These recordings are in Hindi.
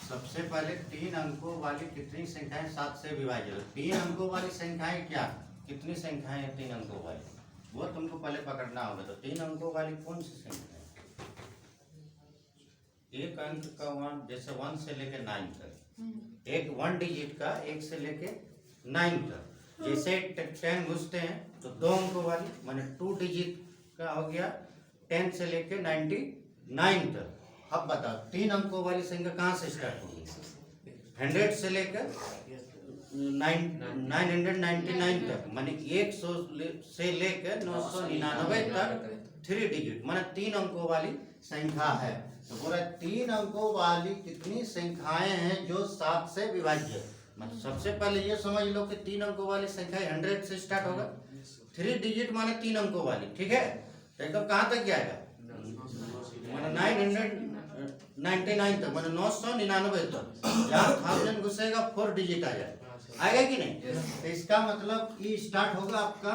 सबसे पहले 3 अंकों वाली कितनी संख्याएं 7 से विभाज्य? 3 अंकों वाली संख्याएं क्या, कितनी संख्याएं हैं 3 अंकों वाली, वो तुमको पहले पकड़ना होगा। तो 3 अंकों वाली कौन सी संख्या है? एक अंक का 1, जैसे 1 से लेके 9 तक, एक 1 डिजिट का 1 से लेके 9 तक। जैसे 10 घुसते हैं तो 2 अंकों वाली माने 2 डिजिट का हो गया 10 से लेके 99 तक। अब बताओ 3 अंकों वाली संख्या कहाँ से स्टार्ट होगी? 100 से लेकर 999 तक, माने 100 से लेकर 999 तक 3 डिजिट माने 3 अंकों वाली संख्या है। तो पूरा 3 अंकों वाली कितनी संख्याएं हैं जो 7 से विभाज्य है? मतलब सबसे पहले ये समझ लो कि 3 अंकों वाली संख्या 100 से स्टार्ट होगा, 3 डिजिट माने 3 अंकों वाली, ठीक है। तो एकदम कहाँ तक जाएगा? माने 999 तक, माने 999 तक। यहाँ 1000 घुसेगा 4 डिजिट आ जाए, आएगा कि नहीं? तो इसका मतलब ये स्टार्ट होगा आपका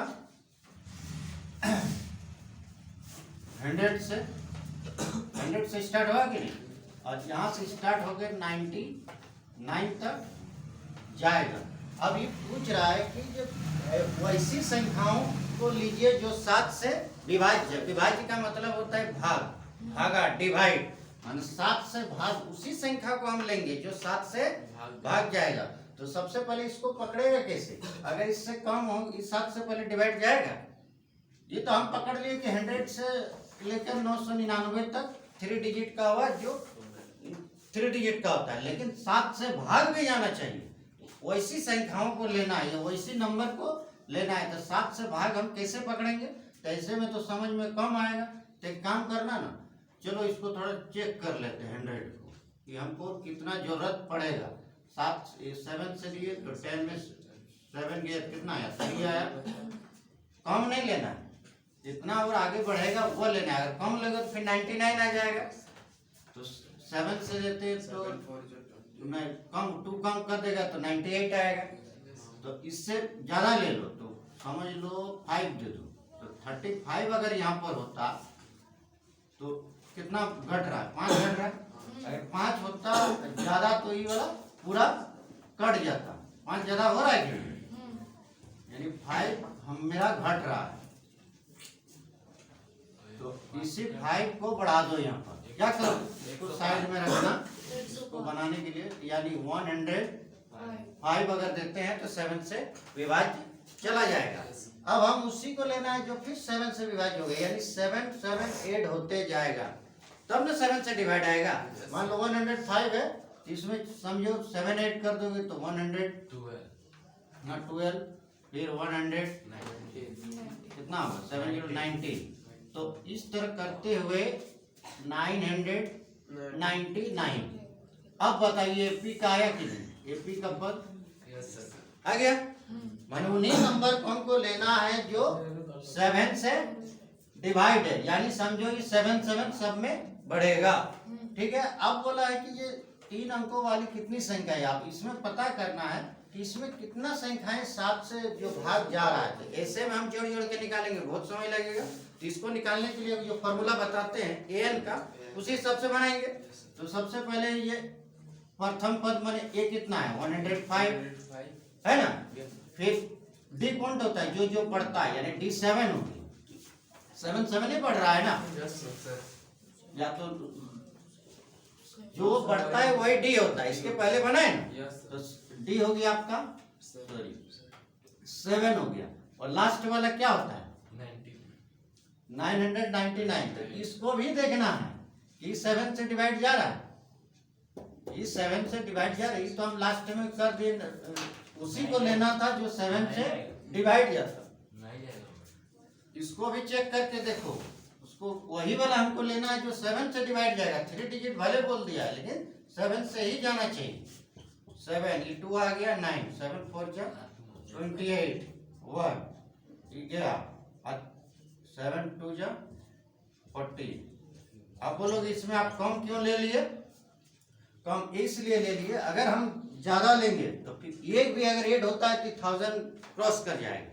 100 से स्टार्ट होगा कि नहीं, और यहाँ से स्टार्ट हो गए 99 तक जाएगा। अब ये पूछ रहा है कि जब वैसी संख्याओं को लीजिए जो 7 से विभाज्य। विभाज्य का मतलब होता है भाग, भागा, डिवाइड, माने 7 से भाग उसी संख्या को हम लेंगे जो 7 से भाग जाएगा। तो सबसे पहले इसको पकड़ेगा कैसे? अगर इससे कम हो, इस 7 से पहले डिवाइड जाएगा। ये तो हम पकड़ लिए कि 100 से लेकर 999 तक 3 डिजिट का हुआ, जो 3 डिजिट का होता है, लेकिन 7 से भाग भी जाना चाहिए। वैसी संख्याओं को लेना है, वैसी नंबर को लेना है। तो 7 से भाग हम कैसे पकड़ेंगे? तो ऐसे में तो समझ में कम आएगा। तो एक काम करना ना, चलो इसको थोड़ा चेक कर लेते हैं 100 को कि हमको कितना जरूरत पड़ेगा। 7 से लिए तो 10 में 7 गया, कितना आया? 3 आया। कम नहीं लेना है, जितना और आगे बढ़ेगा वो लेना है। अगर कम लेगा तो फिर 99 आ जाएगा। तो 7 से लेते तो मैं कम 2 कम कर देगा तो 98 आएगा। तो इससे ज़्यादा ले लो तो समझ लो 5 दे दो, तो 35 अगर यहाँ पर होता तो कितना घट रहा है? 5 घट रहा है। अगर 5 होता ज़्यादा तो ये वाला पूरा कट जाता। 5 ज़्यादा हो रहा है कि नहीं? यानी 5 हम मेरा घट रहा है। तो इसी 5 को बढ़ा दो। यहाँ पर क्या करो, इसको साइड में रखना, इसको बनाने के लिए। यानी 105 अगर देते हैं तो 7 से विभाज्य चला जाएगा। अब हम उसी को लेना है जो फिर 7 से विभाज्य हो गया, यानी 7 7 ऐड होते जाएगा, तब ना 7 से डिवाइड आएगा। मान लो 105 है, इसमें समझो 7 ऐड कर दोगे तो 112, फिर 100 कितना होगा? 7 तो इस तरह करते हुए 999। अब बताइए एपी का आया कि नहीं? एपी का पद आ गया। माने उन्हीं नंबर को हमको लेना है जो 7 से डिवाइड है, यानी समझो ये 7 7 सब में बढ़ेगा, ठीक है। अब बोला है कि ये 3 अंकों वाली कितनी संख्या है, आप इसमें पता करना है कि इसमें कितना संख्याएं 7 से जो भाग जा रहा है। तो ऐसे में हम जोड़ जोड़ के निकालेंगे, बहुत समय लगेगा। तो इसको निकालने के लिए जो फॉर्मूला बताते हैं an का, उसी हिसाब से बनाएंगे। तो सबसे पहले ये प्रथम पद माने a कितना है? 105 है ना। फिर d कौन होता है? जो जो बढ़ता है, यानी d7 होगी। 7 7 ही बढ़ रहा है ना, या तो जो बढ़ता है वही d होता है। इसके पहले बना है ना, तो d हो गया आपका 7 हो गया। और लास्ट वाला क्या होता है? 999। तो इसको भी देखना है कि 7 से डिवाइड जा रहा है, इस 7 से डिवाइड जा रहा है। तो हम लास्ट में कर दिए, उसी को लेना था जो 7 से डिवाइड जाता। इसको भी चेक करके देखो, उसको वही वाला हमको लेना है जो 7 से डिवाइड जाएगा। 3 डिजिट भले बोल दिया है, लेकिन 7 से ही जाना चाहिए। 7 ये 2 आ गया, 9 7 4 जा 28 1 ये गया, 7 2 जा 40। आप बोलोगे इसमें आप कम क्यों ले लिए? कम इसलिए ले लिए, अगर हम ज्यादा लेंगे तो फिर एक भी अगर ऐड होता है तो 1000 क्रॉस कर जाएगा।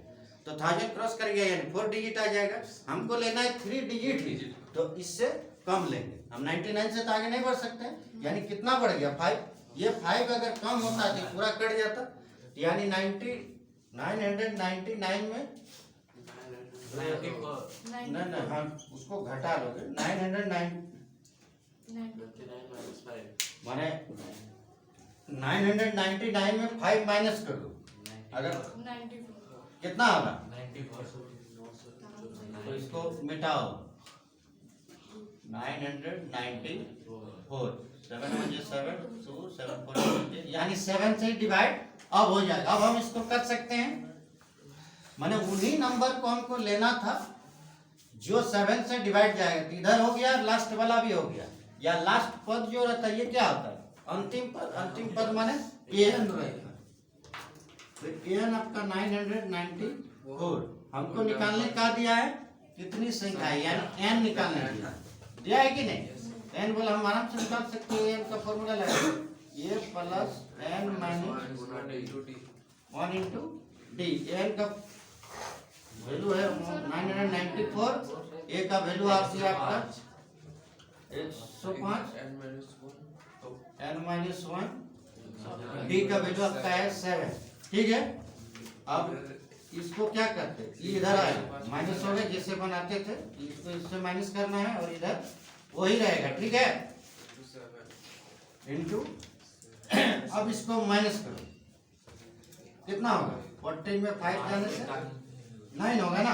तो 1000 क्रॉस कर गया यानी 4 डिजिट आ जाएगा। हमको लेना है 3 डिजिट ही, तो इससे कम लेंगे हम। 99 से तो आगे नहीं बढ़ सकते, यानी कितना बढ़ गया? 5। ये 5 अगर कम होता तो पूरा कट जाता, यानी 999 में नहीं हम उसको घटा लोगे 909 माने 999 में 5 माइनस कर दो, अगर कितना होगा तो इसको मिटाओ 994 7 1 7 2 7 4 यानी 7 से डिवाइड अब हो जाएगा। अब हम इसको कर सकते हैं, माने उन्हीं नंबर को हमको लेना था जो 7 से डिवाइड जाएगा, तो इधर हो गया, लास्ट वाला भी हो गया, या लास्ट पद जो रहता है ये क्या होता है अंतिम पद माने an रहेगा। तो an आपका 994 हमको निकालने का दिया है, कितनी संख्या है यानी n निकालने दिया है कि नहीं, n बोला हम आराम से निकाल सकते हैं, n का फॉर्मूला लगा ये plus n minus 1 into D. n का वैल्यू है 994, a का वैल्यू आ गया आपका 105 n माइनस 1, डी का वैल्यू आपका है 7। ठीक है, अब इसको क्या करते हैं, ये इधर आएगा माइनस हो गया जैसे बनाते थे, इसको इससे माइनस करना है और इधर वही रहेगा। ठीक है, इनटू अब इसको माइनस करो, कितना होगा 14 में 5 जाने से 9 होगा ना,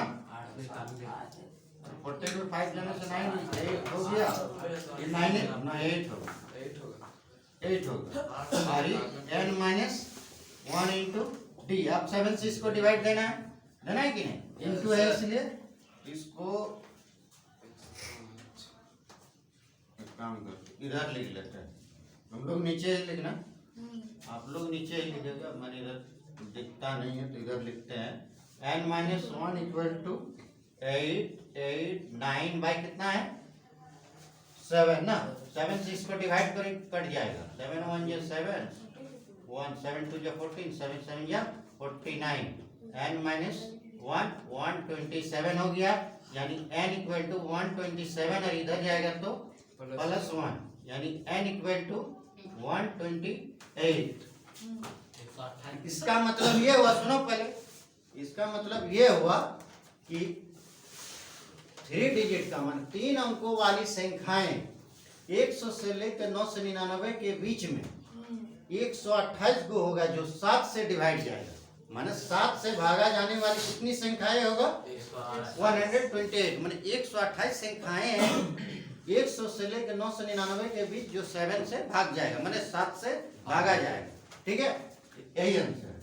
14 में 5 जाने से 9 8 हो गया, ये 9 ना 8 होगा 8 होगा, और n माइनस 1 इंटू डी। अब 7 से इसको डिवाइड देना है कि नहीं, इंटू है इसलिए इसको एक काम करते इधर लिख लेते हैं, हम लोग नीचे लिखना, आप लोग नीचे ही लिखेगा, मैंने इधर दिखता नहीं है तो इधर लिखते हैं n minus 1 equal to 8 by कितना है 7 ना, 7 से इसको डिवाइड करें कट जाएगा, 7 1 ये 7 1 7 2 जो 14 7 7 या 49, n माइनस 1 127 हो गया, यानी n इक्वल टू 127 और इधर जाएगा तो प्लस 1, यानी n इक्वल टू 128। इसका मतलब ये हुआ, सुनो पहले, इसका मतलब ये हुआ कि 3 डिजिट का मान 3 अंकों वाली संख्याएं 100 से लेकर 999 के बीच में 128 को होगा जो 7 से डिवाइड जाएगा, माने 7 से भागा जाने वाली कितनी संख्याएं होगा 128, माने 128 संख्याएं हैं 100 से लेकर 999 के बीच जो 7 से भाग जाएगा, माने 7 से भागा जाएगा। ठीक है, यही आंसर।